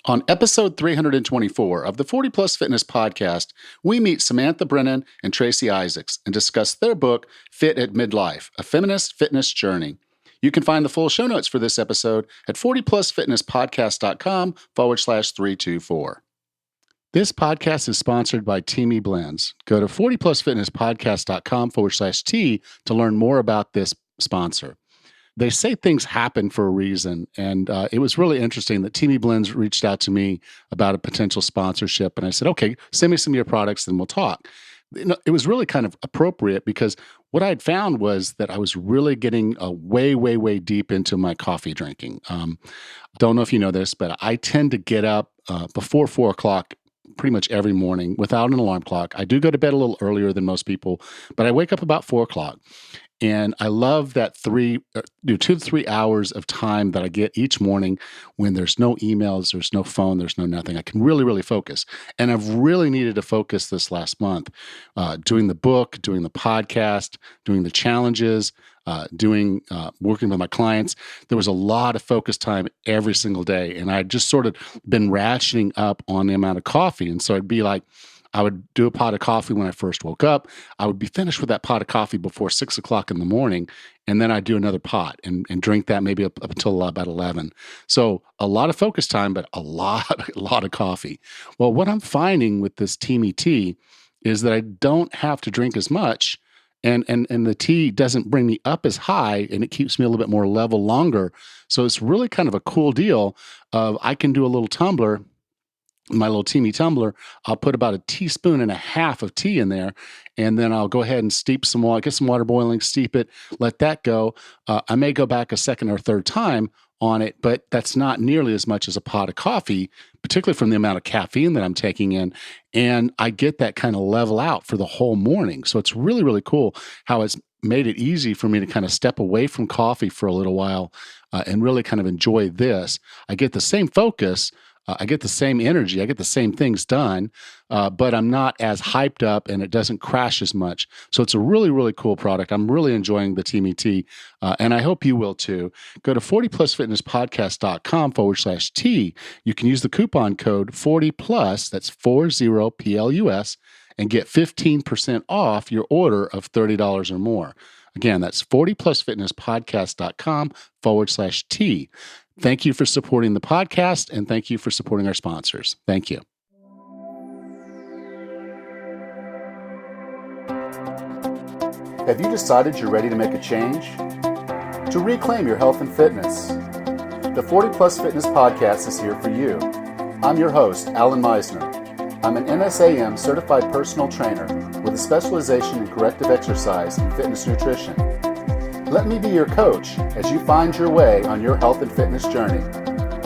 On episode 324 of the 40 Plus Fitness podcast, we meet Samantha Brennan and Tracy Isaacs and discuss their book, Fit at Midlife, A Feminist Fitness Journey. You can find the full show notes for this episode at 40plusfitnesspodcast.com/324. This podcast is sponsored by Teamy Blends. Go to 40plusfitnesspodcast.com/T to learn more about this sponsor. They say things happen for a reason, and it was really interesting that Teamy Blends reached out to me about a potential sponsorship, and I said, okay, send me some of your products and we'll talk. It was really kind of appropriate because what I had found was that I was really getting way deep into my coffee drinking. Don't know if you know this, but I tend to get up before 4 o'clock pretty much every morning without an alarm clock. I do go to bed a little earlier than most people, but I wake up about 4 o'clock. And I love that 2 to 3 hours of time that I get each morning when there's no emails, there's no phone, there's no nothing. I can really focus. And I've really needed to focus this last month, doing the book, doing the podcast, doing the challenges, working with my clients. There was a lot of focus time every single day. And I just sort of been ratcheting up on the amount of coffee. And so I'd be like, I would do a pot of coffee when I first woke up. I would be finished with that pot of coffee before 6 o'clock in the morning. And then I'd do another pot and drink that maybe up until about 11. So a lot of focus time, but a lot of coffee. Well, what I'm finding with this Teamy tea is that I don't have to drink as much. And the tea doesn't bring me up as high, and it keeps me a little bit more level longer. So it's really kind of a cool deal of I can do a little tumbler. My little Teamy tumbler, I'll put about 1.5 teaspoons of tea in there, and then I'll go ahead and steep some water, get some water boiling, steep it, let that go. I may go back a second or third time on it, but that's not nearly as much as a pot of coffee, particularly from the amount of caffeine that I'm taking in. And I get that kind of level out for the whole morning. So it's really cool how it's made it easy for me to kind of step away from coffee for a little while and really kind of enjoy this. I get the same focus. I get the same energy, I get the same things done, but I'm not as hyped up and it doesn't crash as much. So it's a really cool product. I'm really enjoying the Teamy tea, and I hope you will too. Go to 40plusfitnesspodcast.com/T. You can use the coupon code 40plus, that's 40PLUS, and get 15% off your order of $30 or more. Again, that's 40plusfitnesspodcast.com/T. Thank you for supporting the podcast, and thank you for supporting our sponsors. Thank you. Have you decided you're ready to make a change? To reclaim your health and fitness? The 40 Plus Fitness Podcast is here for you. I'm your host, Alan Meisner. I'm an NSAM certified personal trainer with a specialization in corrective exercise and fitness nutrition. Let me be your coach as you find your way on your health and fitness journey.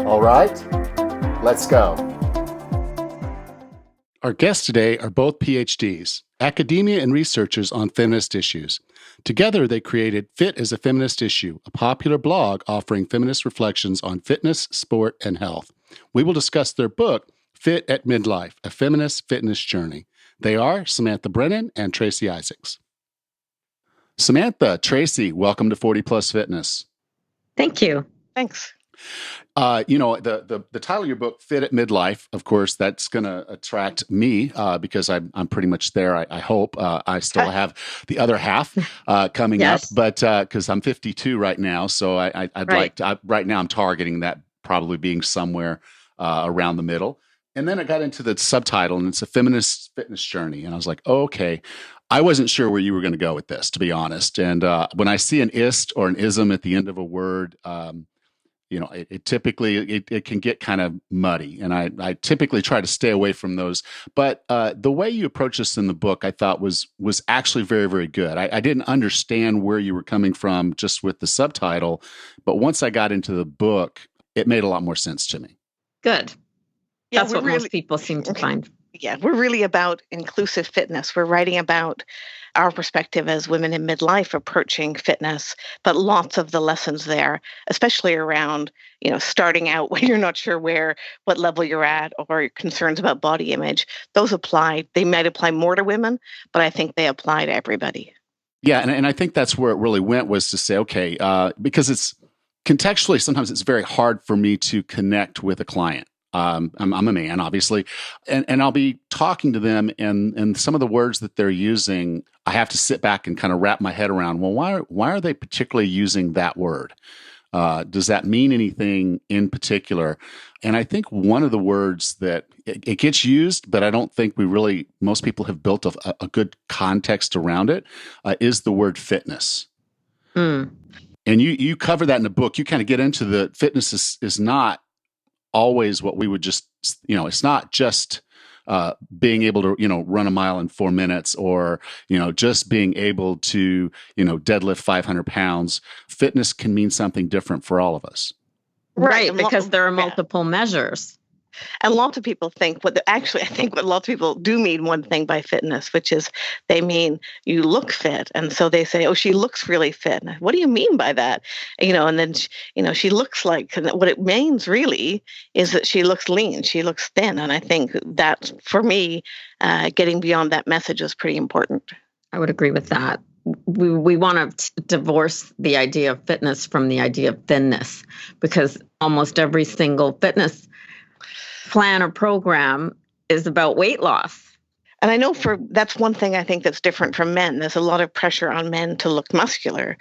All right, let's go. Our guests today are both PhDs, academia and researchers on feminist issues. Together, they created Fit as a Feminist Issue, a popular blog offering feminist reflections on fitness, sport, and health. We will discuss their book, Fit at Midlife, A Feminist Fitness Journey. They are Samantha Brennan and Tracy Isaacs. Samantha, Tracy, welcome to 40 Plus Fitness. Thank you. Thanks. The title of your book, Fit at Midlife, of course, that's going to attract me because I'm pretty much there. I hope I still have the other half coming up, but because I'm 52 right now, so I'd like to. Right now, I'm targeting that probably being somewhere around the middle. And then I got into the subtitle, and it's a feminist fitness journey, and I was like, oh, okay. I wasn't sure where you were going to go with this, to be honest. And when I see an ist or an ism at the end of a word, it typically can get kind of muddy, and I typically try to stay away from those. But the way you approach this in the book, I thought was actually very good. I didn't understand where you were coming from just with the subtitle, but once I got into the book, it made a lot more sense to me. Good. Yeah, that's what most people seem to find. Yeah, we're really about inclusive fitness. We're writing about our perspective as women in midlife approaching fitness, but lots of the lessons there, especially around, starting out when you're not sure what level you're at, or concerns about body image, those apply. They might apply more to women, but I think they apply to everybody. Yeah, and I think that's where it really went, was to say, okay, because it's contextually, sometimes it's very hard for me to connect with a client. I'm a man, obviously, and I'll be talking to them, and some of the words that they're using, I have to sit back and kind of wrap my head around. Well, why are they particularly using that word? Does that mean anything in particular? And I think one of the words that it gets used, but I don't think most people have built a good context around it, is the word fitness. Mm. And you cover that in the book. You kind of get into the fitness is not always what we would just, it's not just being able to, run a mile in 4 minutes, or, just being able to, deadlift 500 pounds. Fitness can mean something different for all of us. Right, because there are multiple measures. And lots of people think I think what lots of people do mean one thing by fitness, which is they mean you look fit. And so they say, oh, she looks really fit. And what do you mean by that? And then, she looks like, what it means really is that she looks lean, she looks thin. And I think that for me, getting beyond that message is pretty important. I would agree with that. We want to divorce the idea of fitness from the idea of thinness, because almost every single fitness plan or program is about weight loss. And I know that's one thing I think that's different from men. There's a lot of pressure on men to look muscular,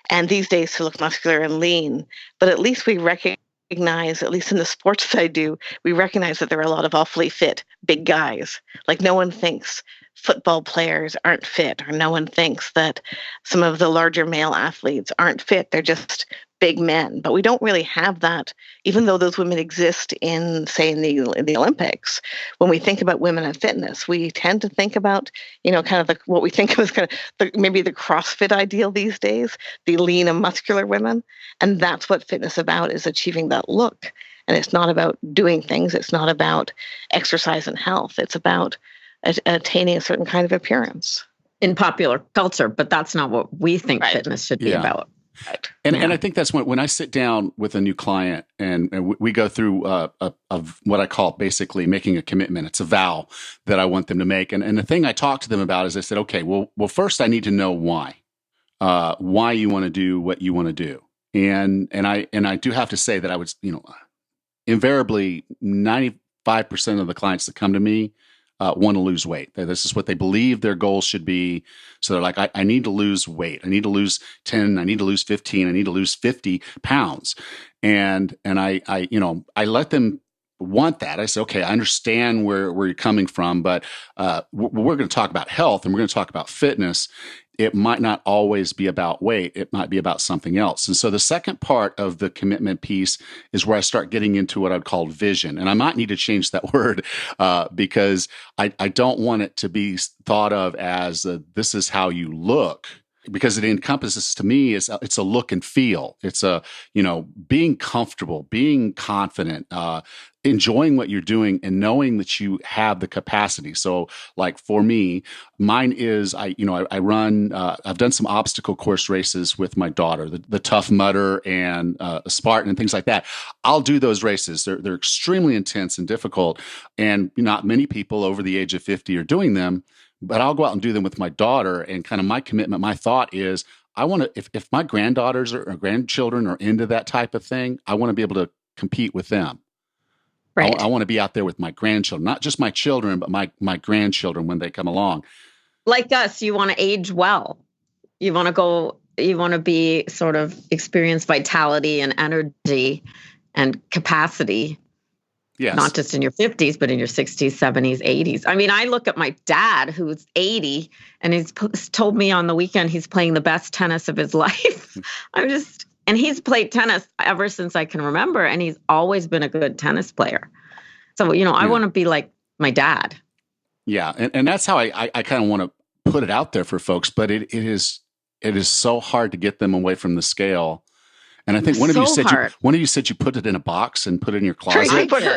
and these days to look muscular and lean. But at least we recognize, at least in the sports I do, we recognize that there are a lot of awfully fit big guys. Like, no one thinks football players aren't fit, or no one thinks that some of the larger male athletes aren't fit. They're just big men. But we don't really have that, even though those women exist in the Olympics. When we think about women and fitness, we tend to think about, kind of what we think of as kind of maybe the CrossFit ideal these days, the lean and muscular women. And that's what fitness about, is achieving that look. And it's not about doing things. It's not about exercise and health. It's about attaining a certain kind of appearance. In popular culture, but that's not what we think fitness should be about. Right. And I think that's when I sit down with a new client and we go through of what I call basically making a commitment. It's a vow that I want them to make. And the thing I talk to them about is I said, okay, well, first I need to know why you want to do what you want to do. And I do have to say that I would, invariably 95% of the clients that come to me want to lose weight. This is what they believe their goals should be. So they're like, I need to lose weight. I need to lose 10. I need to lose 15. I need to lose 50 pounds. And I let them want that. I say, okay, I understand where you're coming from, but we're going to talk about health and we're going to talk about fitness. It might not always be about weight. It might be about something else. And so the second part of the commitment piece is where I start getting into what I'd call vision. And I might need to change that word because I don't want it to be thought of as this is how you look, because it encompasses, to me, it's a look and feel. It's being comfortable, being confident, enjoying what you're doing, and knowing that you have the capacity. So, like for me, mine is I run. I've done some obstacle course races with my daughter, the Tough Mudder and Spartan and things like that. I'll do those races. They're extremely intense and difficult, and not many people over the age of 50 are doing them. But I'll go out and do them with my daughter, and kind of my commitment, my thought is, I want to, if my granddaughters or grandchildren are into that type of thing, I want to be able to compete with them. Right. I want to be out there with my grandchildren, not just my children, but my grandchildren when they come along. Like us, you want to age well. You want to be sort of experience vitality and energy and capacity. Yes. Not just in your 50s, but in your 60s, 70s, 80s. I mean, I look at my dad, who's 80, and he's told me on the weekend he's playing the best tennis of his life. And he's played tennis ever since I can remember, and he's always been a good tennis player. So, I want to be like my dad. Yeah, and that's how I kind of want to put it out there for folks, but it is so hard to get them away from the scale. And I think one of you said you put it in a box and put it in your closet. Tracy put it in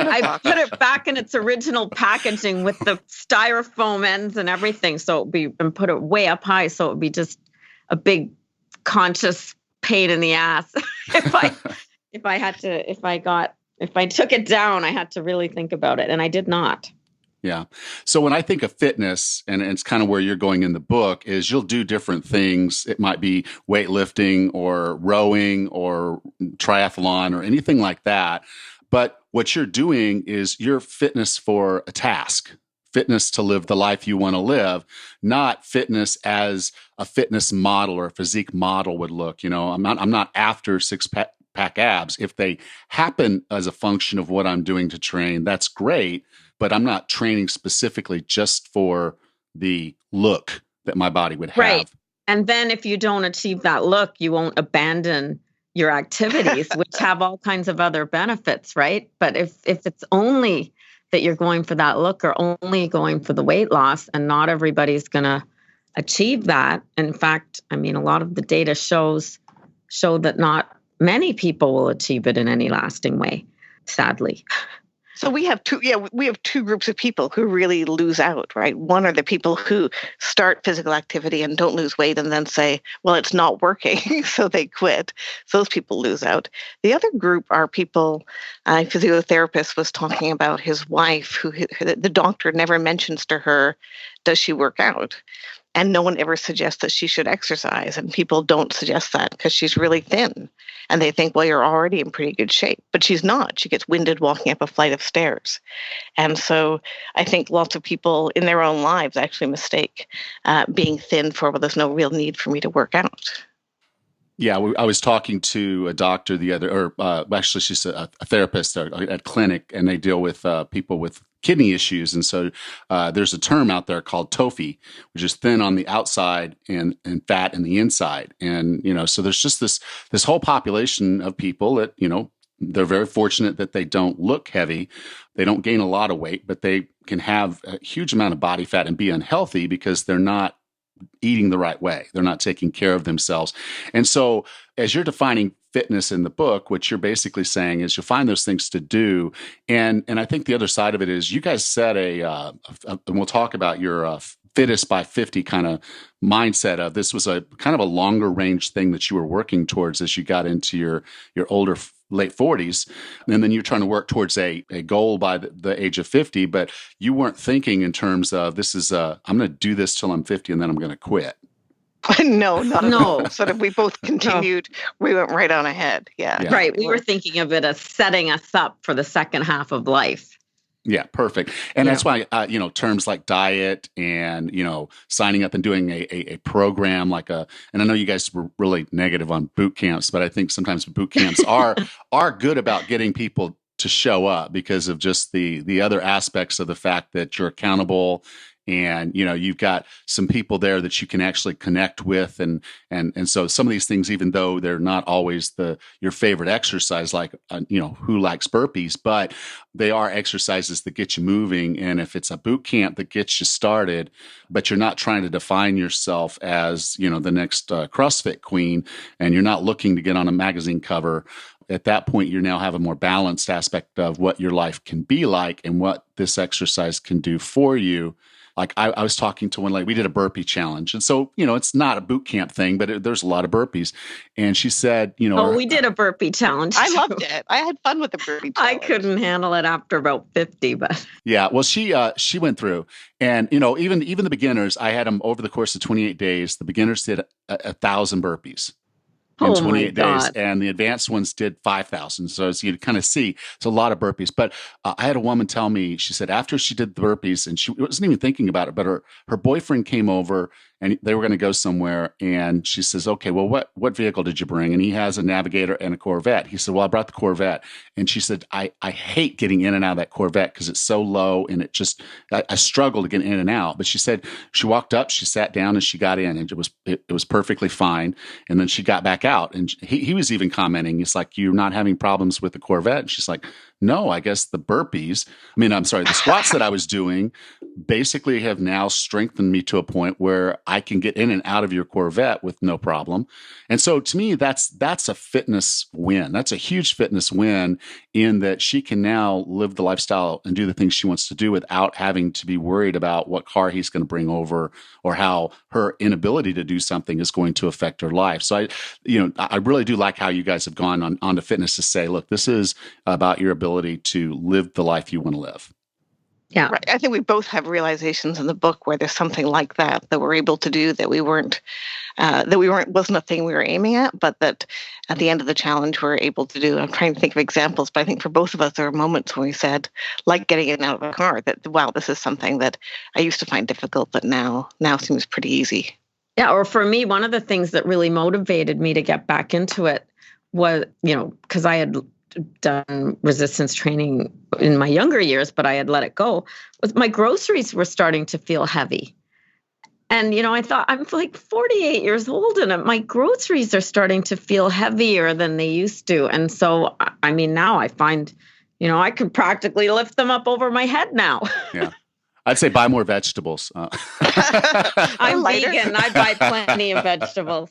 a box. I put it back in its original packaging with the styrofoam ends and everything. And put it way up high. So it would be just a big conscious pain in the ass. If I took it down, I had to really think about it. And I did not. Yeah. So when I think of fitness, and it's kind of where you're going in the book, is you'll do different things. It might be weightlifting or rowing or triathlon or anything like that. But what you're doing is you're fitness for a task, fitness to live the life you want to live, not fitness as a fitness model or a physique model would look. I'm not after six-pack abs. If they happen as a function of what I'm doing to train, that's great, but I'm not training specifically just for the look that my body would have. Right. And then if you don't achieve that look, you won't abandon your activities, which have all kinds of other benefits, right? But if it's only that you're going for that look or only going for the weight loss, and not everybody's going to achieve that. In fact, I mean, a lot of the data show that not many people will achieve it in any lasting way, sadly. So we have two groups of people who really lose out, right? One are the people who start physical activity and don't lose weight and then say, well, it's not working, so they quit. So those people lose out. The other group are people, a physiotherapist was talking about his wife, who the doctor never mentions to her, does she work out? And no one ever suggests that she should exercise. And people don't suggest that because she's really thin. And they think, well, you're already in pretty good shape. But she's not. She gets winded walking up a flight of stairs. And so I think lots of people in their own lives actually mistake being thin for, well, there's no real need for me to work out. Yeah, I was talking to a doctor actually she's a therapist at clinic, and they deal with people with kidney issues. And so there's a term out there called Tophi, which is thin on the outside and fat in the inside. And, so there's just this whole population of people that, they're very fortunate that they don't look heavy. They don't gain a lot of weight, but they can have a huge amount of body fat and be unhealthy because they're not eating the right way. They're not taking care of themselves. And so as you're defining fitness in the book, what you're basically saying is you'll find those things to do. And I think the other side of it is you guys set and we'll talk about your fittest by 50 kind of mindset of this was a kind of a longer range thing that you were working towards as you got into your older late 40s. And then you're trying to work towards a goal by the age of 50, but you weren't thinking in terms of this is, I'm going to do this till I'm 50 and then I'm going to quit. No, not at all. So that we both continued, we went right on ahead. Yeah. Right. We were thinking of it as setting us up for the second half of life. Yeah, perfect. And that's why, terms like diet and, signing up and doing a program and I know you guys were really negative on boot camps, but I think sometimes boot camps are good about getting people to show up because of just the other aspects of the fact that you're accountable and, you've got some people there that you can actually connect with. And so some of these things, even though they're not always your favorite exercise, like, who likes burpees, but they are exercises that get you moving. And if it's a boot camp that gets you started, but you're not trying to define yourself as, the next CrossFit queen, and you're not looking to get on a magazine cover, at that point, you now have a more balanced aspect of what your life can be like and what this exercise can do for you. Like I was talking to one lady, we did a burpee challenge. And so, it's not a boot camp thing, but there's a lot of burpees. And she said, we did a burpee challenge. I loved it. I had fun with the burpee challenge. I couldn't handle it after about 50, but. Yeah, well, she went through and, even the beginners, I had them over the course of 28 days. The beginners did 1,000 burpees. In 28 days, and the advanced ones did 5,000. So as you kind of see, it's a lot of burpees. But I had a woman tell me, she said after she did the burpees, and she wasn't even thinking about it, but her boyfriend came over and they were going to go somewhere. And she says, okay, well, what vehicle did you bring? And he has a Navigator and a Corvette. He said, well, I brought the Corvette. And she said, I hate getting in and out of that Corvette because it's so low and I struggle to get in and out. But she said she walked up, she sat down and she got in and it was perfectly fine. And then she got back out and he was even commenting, it's like, you're not having problems with the Corvette? And she's like, no, I guess the the squats that I was doing basically have now strengthened me to a point where I can get in and out of your Corvette with no problem. And so to me, that's a fitness win. That's a huge fitness win in that she can now live the lifestyle and do the things she wants to do without having to be worried about what car he's going to bring over or how her inability to do something is going to affect her life. So I really do like how you guys have gone on to fitness to say, look, this is about your ability to live the life you want to live. Yeah. Right. I think we both have realizations in the book where there's something like that we're able to do wasn't a thing we were aiming at, but that at the end of the challenge we're able to do. I'm trying to think of examples, but I think for both of us there are moments when we said, like getting in and out of a car, that wow, this is something that I used to find difficult, but now seems pretty easy. Yeah. Or for me, one of the things that really motivated me to get back into it was, because I had done resistance training in my younger years, but I had let it go, was my groceries were starting to feel heavy. And, I thought, I'm like 48 years old and my groceries are starting to feel heavier than they used to. And so, now I find, I can practically lift them up over my head now. Yeah. I'd say buy more vegetables. I'm vegan. I buy plenty of vegetables.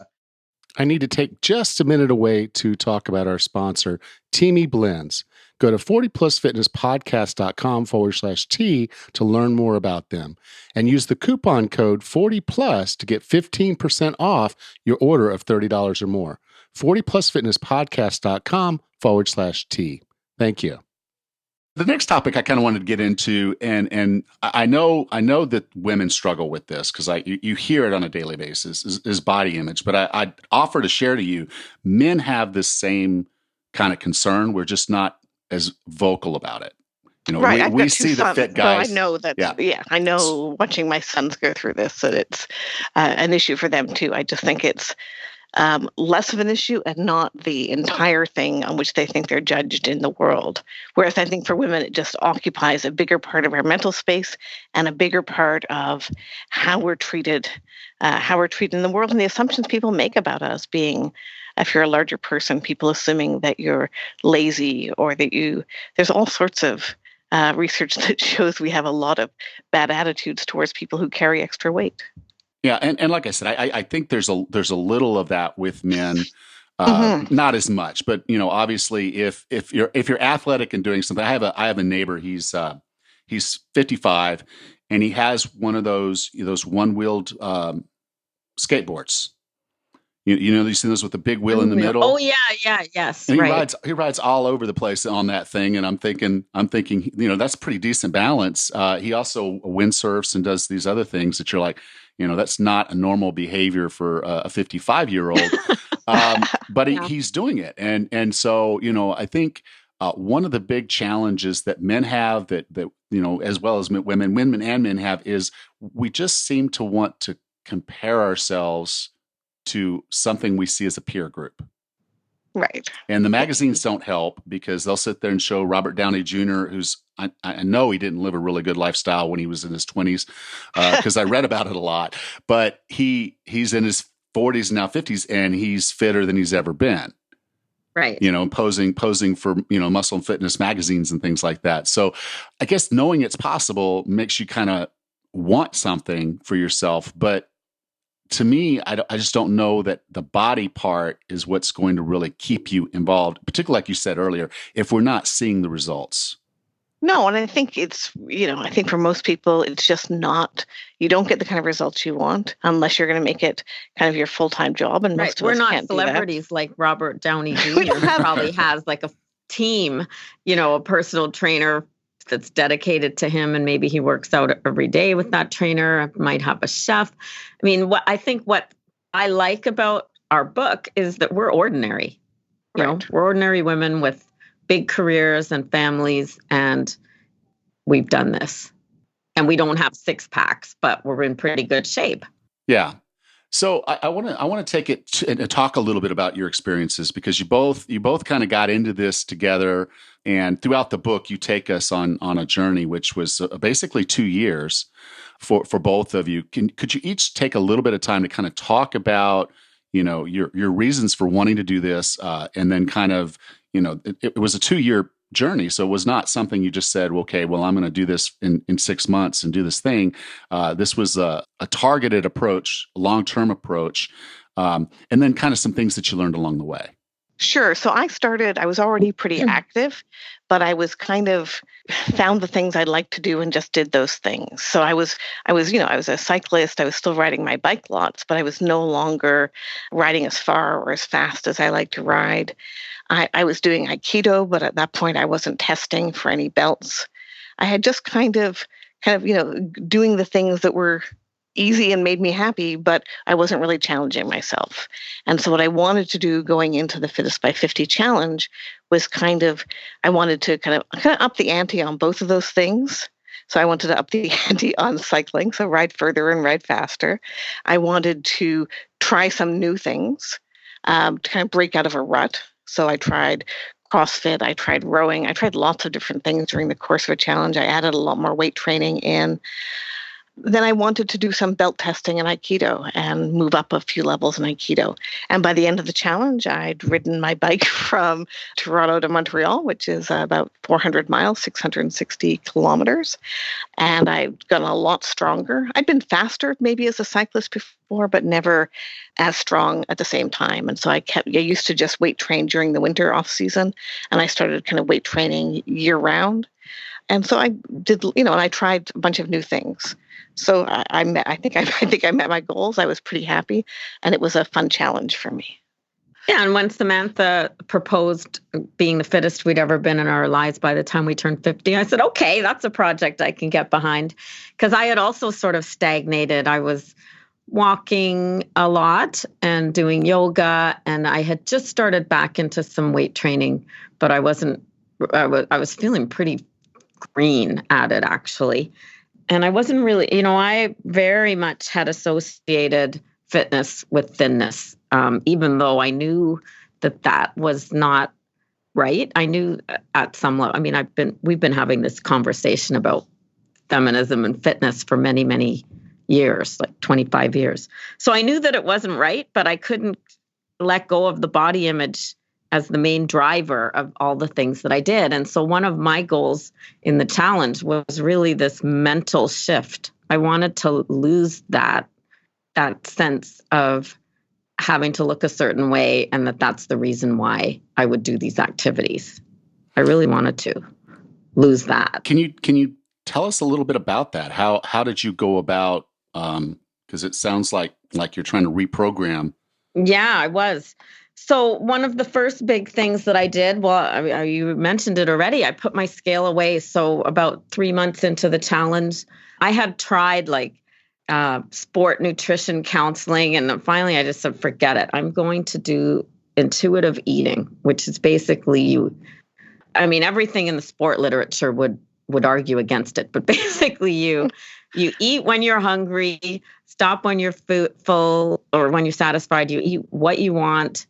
I need to take just a minute away to talk about our sponsor, Teamy Blends. Go to 40plusfitnesspodcast.com/T to learn more about them and use the coupon code 40plus to get 15% off your order of $30 or more. 40plusfitnesspodcast.com/T. Thank you. The next topic I kind of wanted to get into, and I know that women struggle with this because you hear it on a daily basis, is body image. But I'd offer to share to you, men have this same kind of concern. We're just not as vocal about it. Right. We see the fit guys. So I know that. Yeah, I know. Watching my sons go through this, that it's an issue for them too. I just think it's less of an issue and not the entire thing on which they think they're judged in the world. Whereas I think for women, it just occupies a bigger part of our mental space and a bigger part of how we're treated in the world and the assumptions people make about us being, if you're a larger person, people assuming that you're lazy or that there's all sorts of research that shows we have a lot of bad attitudes towards people who carry extra weight. Yeah, and like I said, I think there's a little of that with men, not as much, but obviously, if you're athletic and doing something, I have a neighbor. He's 55, and he has one of those one-wheeled skateboards. You see those with the big wheel in the middle. Oh yeah, yes. And right. he rides all over the place on that thing, and I'm thinking, that's pretty decent balance. He also windsurfs and does these other things that you're like, that's not a normal behavior for a 55-year-old, but he's doing it, and so I think one of the big challenges that men have that as well as women and men have is we just seem to want to compare ourselves to something we see as a peer group. Right. And the magazines don't help because they'll sit there and show Robert Downey Jr., who's, I know he didn't live a really good lifestyle when he was in his 20s because I read about it a lot, but he's in his 40s now 50s and he's fitter than he's ever been. Right. Posing for, muscle and fitness magazines and things like that. So I guess knowing it's possible makes you kind of want something for yourself, but to me, I just don't know that the body part is what's going to really keep you involved, particularly like you said earlier, if we're not seeing the results. No, and I think it's, I think for most people, it's just not, you don't get the kind of results you want unless you're going to make it kind of your full-time job. And most of us not can't celebrities like Robert Downey Jr. who probably has like a team, a personal trainer that's dedicated to him, and maybe he works out every day with that trainer, might have a chef. What I like about our book is that we're ordinary. We're ordinary women with big careers and families, and we've done this. And we don't have six packs, but we're in pretty good shape. Yeah. So I want to take it and talk a little bit about your experiences because you both kind of got into this together, and throughout the book you take us on a journey which was basically 2 years for both of you. Could you each take a little bit of time to kind of talk about your reasons for wanting to do this, and then kind of it was a 2-year journey. So it was not something you just said, well, okay, well, I'm going to do this in 6 months and do this thing. This was a targeted approach, a long-term approach, and then kind of some things that you learned along the way. Sure. So I was already pretty active, but I was kind of found the things I'd like to do and just did those things. So I was a cyclist. I was still riding my bike lots, but I was no longer riding as far or as fast as I like to ride. I was doing Aikido, but at that point I wasn't testing for any belts. I had just kind of kind of, doing the things that were easy and made me happy, but I wasn't really challenging myself. And so what I wanted to do going into the Fittest by 50 challenge was I wanted to kind of up the ante on both of those things. So I wanted to up the ante on cycling, so ride further and ride faster. I wanted to try some new things to kind of break out of a rut. So I tried CrossFit, I tried rowing, I tried lots of different things during the course of a challenge. I added a lot more weight training in. Then I wanted to do some belt testing in Aikido and move up a few levels in Aikido. And by the end of the challenge, I'd ridden my bike from Toronto to Montreal, which is about 400 miles, 660 kilometers. And I'd gotten a lot stronger. I'd been faster maybe as a cyclist before, but never as strong at the same time. And so I used to just weight train during the winter off season. And I started kind of weight training year round. And so I did, and I tried a bunch of new things. So I think I met my goals. I was pretty happy, and it was a fun challenge for me. Yeah, and when Samantha proposed being the fittest we'd ever been in our lives by the time we turned 50, I said, okay, that's a project I can get behind. Because I had also sort of stagnated. I was walking a lot and doing yoga, and I had just started back into some weight training, but I was feeling pretty green at it, actually. And I wasn't really, I very much had associated fitness with thinness, even though I knew that was not right. I knew at some level, we've been having this conversation about feminism and fitness for many, many years, like 25 years. So I knew that it wasn't right, but I couldn't let go of the body image as the main driver of all the things that I did. And so one of my goals in the challenge was really this mental shift. I wanted to lose that sense of having to look a certain way, and that's the reason why I would do these activities. I really wanted to lose that. Can you tell us a little bit about that? How did you go about, because it sounds like you're trying to reprogram. Yeah, I was. So one of the first big things that I did, you mentioned it already, I put my scale away. So about 3 months into the challenge, I had tried sport nutrition counseling. And finally, I just said, forget it. I'm going to do intuitive eating, which is basically everything in the sport literature would argue against it. But basically you eat when you're hungry, stop when you're full, or when you're satisfied, you eat what you want,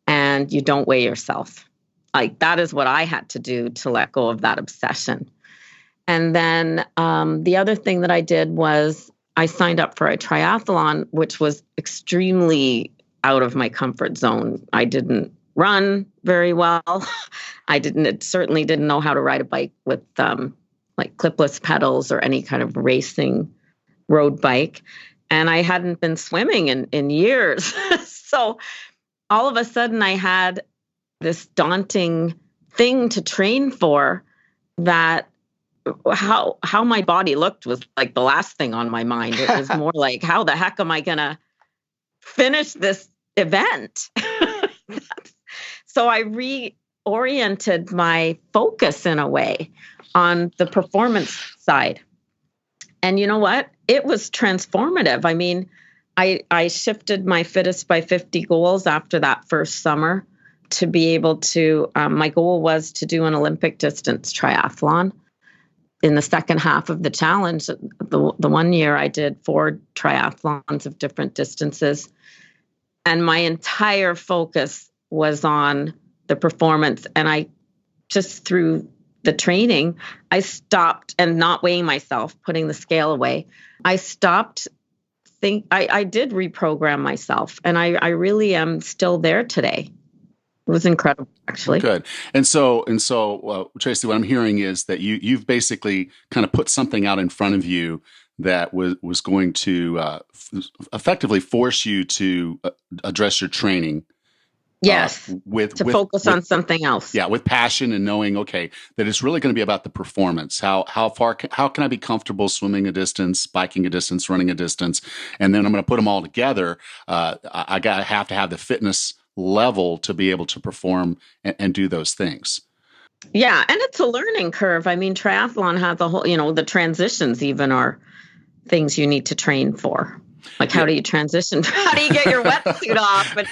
and you don't weigh yourself. That is what I had to do to let go of that obsession. And then the other thing that I did was I signed up for a triathlon, which was extremely out of my comfort zone. I didn't run very well. I certainly didn't know how to ride a bike with clipless pedals or any kind of racing road bike. And I hadn't been swimming in years. So all of a sudden I had this daunting thing to train for, that how my body looked was the last thing on my mind. It was more like, how the heck am I going to finish this event? So I reoriented my focus in a way on the performance side. And you know what? It was transformative. I shifted my Fittest by 50 goals after that first summer to be able to, my goal was to do an Olympic distance triathlon. In the second half of the challenge, the one year I did 4 triathlons of different distances. And my entire focus was on the performance. And I just, through the training, I stopped, and not weighing myself, putting the scale away. I stopped I did reprogram myself, and I really am still there today. It was incredible, actually. Good. And so, Tracy, what I'm hearing is that you've basically kind of put something out in front of you that was going to effectively force you to address your training. Yes, to focus on something else. Yeah, with passion and knowing, okay, that it's really going to be about the performance. How can I be comfortable swimming a distance, biking a distance, running a distance, and then I'm going to put them all together. I have to have the fitness level to be able to perform and do those things. Yeah, and it's a learning curve. I mean, triathlon has a whole, the transitions even are things you need to train for. Like, how do you transition? How do you get your wetsuit off and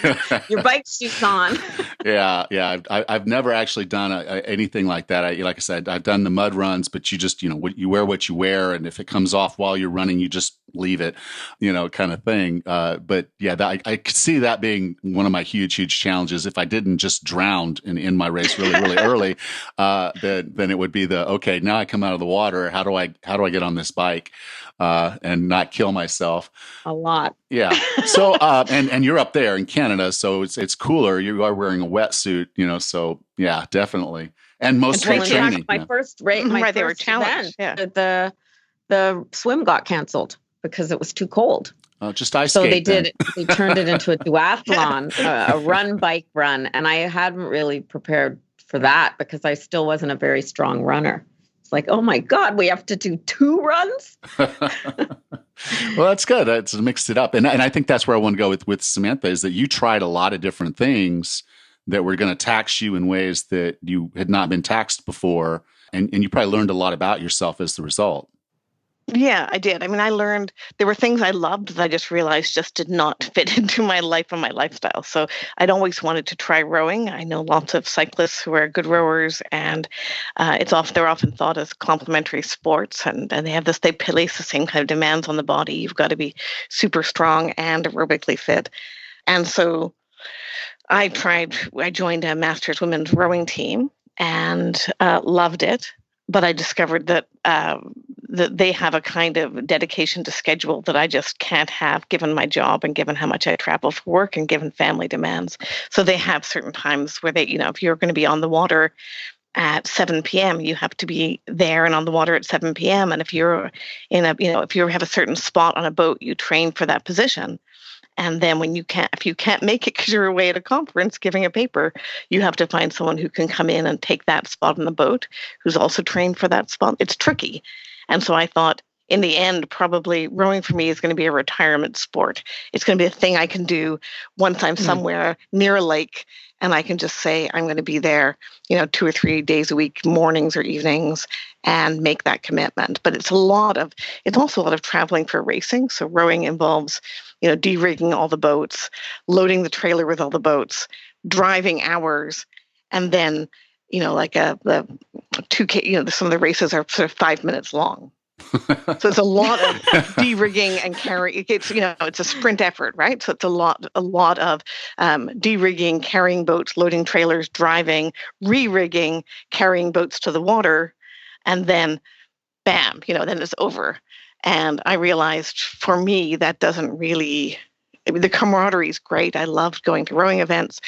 your bike shoes on? Yeah. I've never actually done anything like that. Like I said, I've done the mud runs, but you just, you wear what you wear, and if it comes off while you're running, you just leave it, kind of thing. But yeah, I could see that being one of my huge challenges. If I didn't just drown in my race really early, then it would be okay, now I come out of the water. How do I get on this bike and not kill myself? A lot. Yeah. So, and you're up there in Canada, so it's cooler. You are wearing a wetsuit, so yeah, definitely. And most of training. My first race, they were challenged. The swim got canceled because it was too cold. Just ice skate. So they turned it into a duathlon, a bike run, and I hadn't really prepared for that because I still wasn't a very strong runner. Like, oh my God, we have to do 2 runs? Well, that's good. It's mixed it up. And I think that's where I want to go with Samantha, is that you tried a lot of different things that were going to tax you in ways that you had not been taxed before. And you probably learned a lot about yourself as the result. Yeah, I did. I mean, I learned there were things I loved that I just realized just did not fit into my life and my lifestyle. So I'd always wanted to try rowing. I know lots of cyclists who are good rowers, and they're often thought as complementary sports, and they place the same kind of demands on the body. You've got to be super strong and aerobically fit. And so I joined a Masters women's rowing team and loved it. But I discovered that they have a kind of dedication to schedule that I just can't have, given my job and given how much I travel for work and given family demands. So they have certain times where they, if you're going to be on the water at 7 p.m., you have to be there and on the water at 7 p.m. And if you're if you have a certain spot on a boat, you train for that position. And then if you can't make it because you're away at a conference giving a paper, you have to find someone who can come in and take that spot on the boat, who's also trained for that spot. It's tricky. And so I thought, in the end, probably rowing for me is going to be a retirement sport. It's going to be a thing I can do once I'm somewhere near a lake, and I can just say I'm going to be there, 2 or 3 days a week, mornings or evenings, and make that commitment. But it's also a lot of traveling for racing. So rowing involves, de-rigging all the boats, loading the trailer with all the boats, driving hours, and then, the 2K, some of the races are sort of 5 minutes long. So it's a lot of de-rigging and carrying. It's a sprint effort, right? So it's a lot of de-rigging, carrying boats, loading trailers, driving, re-rigging, carrying boats to the water, and then, bam, then it's over. And I realized for me that doesn't really. The camaraderie is great. I loved going to rowing events,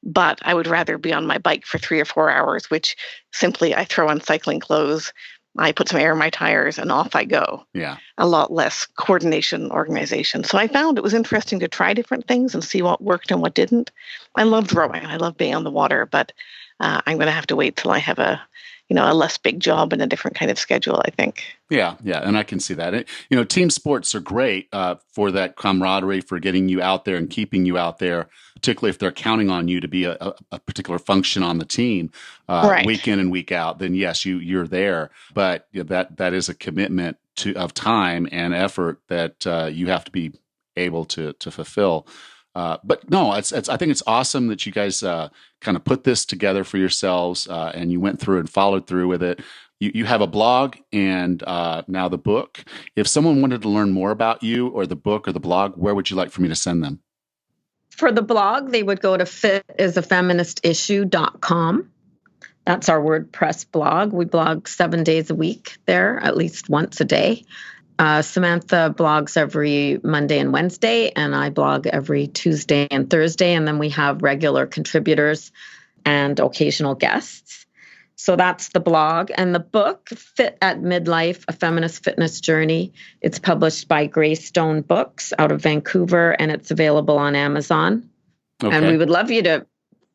but I would rather be on my bike for 3 or 4 hours, which simply I throw on cycling clothes. I put some air in my tires and off I go. Yeah. A lot less coordination, organization. So I found it was interesting to try different things and see what worked and what didn't. I loved rowing. I love being on the water, but I'm going to have to wait till I have a less big job and a different kind of schedule, I think. Yeah. And I can see that. Team sports are great for that camaraderie, for getting you out there and keeping you out there, particularly if they're counting on you to be a particular function on the team week in and week out. Then yes, you're there. But that is a commitment of time and effort that you have to be able to fulfill. But no, I think it's awesome that you guys kind of put this together for yourselves and you went through and followed through with it. You have a blog and now the book. If someone wanted to learn more about you or the book or the blog, where would you like for me to send them? For the blog, they would go to fitisafeministissue.com. That's our WordPress blog. We blog 7 days a week there, at least once a day. Samantha blogs every Monday and Wednesday, and I blog every Tuesday and Thursday. And then we have regular contributors and occasional guests. So that's the blog. And the book, Fit at Midlife, A Feminist Fitness Journey, it's published by Greystone Books out of Vancouver, and it's available on Amazon. Okay. And we would love you to,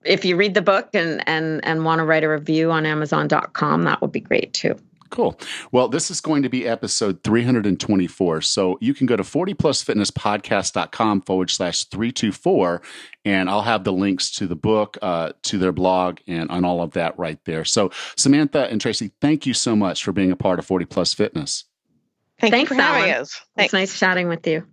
if you read the book and want to write a review on Amazon.com, that would be great too. Cool. Well, this is going to be episode 324. So you can go to 40plusfitnesspodcast.com/324, and I'll have the links to the book, to their blog, and on all of that right there. So Samantha and Tracy, thank you so much for being a part of 40 Plus Fitness. Thanks you for having Alan. us. It's nice chatting with you.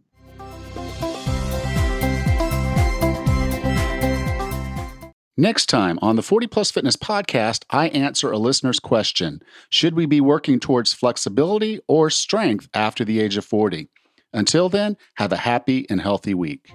Next time on the 40 Plus Fitness podcast, I answer a listener's question. Should we be working towards flexibility or strength after the age of 40? Until then, have a happy and healthy week.